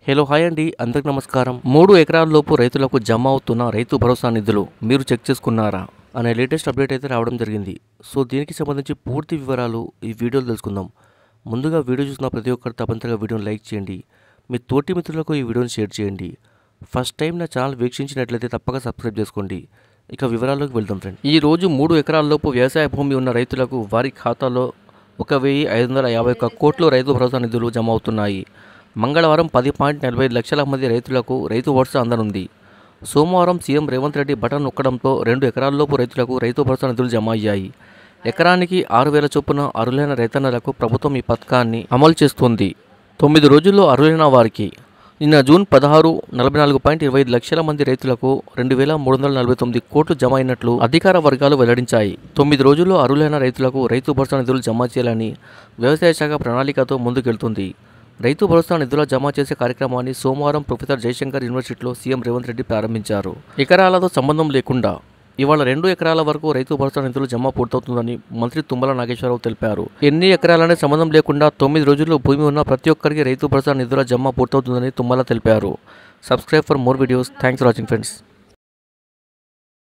Hello hi అండి, అందరికి నమస్కారం. 3 ఎకరాల లోపు రైతులకు జమ అవుతున్న రైతు భరోసా నిధులు మీరు చెక్ చేసుకున్నారా అనే లేటెస్ట్ అప్డేట్ అయితే రావడం జరిగింది. సో దీనికి సంబంధించి పూర్తి వివరాలు ఈ వీడియోలో తెలుసుకుందాం. ముందుగా వీడియో చూసిన ప్రతి ఒక్కరు తప్పనిసరిగా వీడియోని లైక్ చేయండి. మీ తోటి మిత్రులకు ఈ వీడియోని షేర్ చేయండి. ఫస్ట్ టైం నా ఛానల్ వీక్షించినట్లయితే తప్పక సబ్స్క్రైబ్ చేసుకోండి. ఇక వివరాల్లోకి వెళ్దాం ఫ్రెండ్. ఈ రోజు 3 ఎకరాల లోపు వ్యవసాయ భూమి ఉన్న రైతులకు వారి ఖాతాలో 1,551 కోట్ల రైతు భరోసా నిధులు జమ అవుతున్నాయి. మంగళవారం 10.45 లక్షల మంది రైతులకు రైతు భరోసా అందనుంది. సోమవారం సీఎం రేవంత్ రెడ్డి బటన్ నొక్కడంతో 2 ఎకరాలలోపు రైతులకు రైతు భరోసా నిధులు జమ అయ్యాయి. ఎకరానికి 6,000 చొప్పున అర్హులైన రైతన్నలకు ప్రభుత్వం ఈ పథకాన్ని అమలు చేస్తుంది. 9 రోజుల్లో అర్హులైన వారికి నిన్న జూన్ 16 44.25 లక్షల మంది రైతులకు 2,349 కోట్లు జమ అయినట్లు అధికార వర్గాలు వెల్లడించాయి. 9 రోజుల్లో అర్హులైన రైతులకు రైతు భరోసా నిధులు జమ చేయాలని వ్యవసాయ శాఖ ప్రణాళికతో ముందుకెళ్తుంది. రైతు భరోసా నిధుల జమ చేసే కార్యక్రమాన్ని సోమవారం ప్రొఫెసర్ జయశంకర్ యూనివర్సిటీలో సీఎం రేవంత్ రెడ్డి ప్రారంభించారు. ఎకరాలతో సంబంధం లేకుండా ఇవాళ 2 ఎకరాల వరకు రైతు భరోసా నిధులు జమ పూర్తవుతుందని మంత్రి తుమ్మల నాగేశ్వరరావు తెలిపారు. ఎన్ని ఎకరాలనే సంబంధం లేకుండా 9 రోజుల్లో భూమి ఉన్న ప్రతి ఒక్కరికి రైతు భరోసా నిధుల జమ పూర్తవుతుందని తుమ్మల తెలిపారు. Subscribe for more videos. Thanks for watching friends.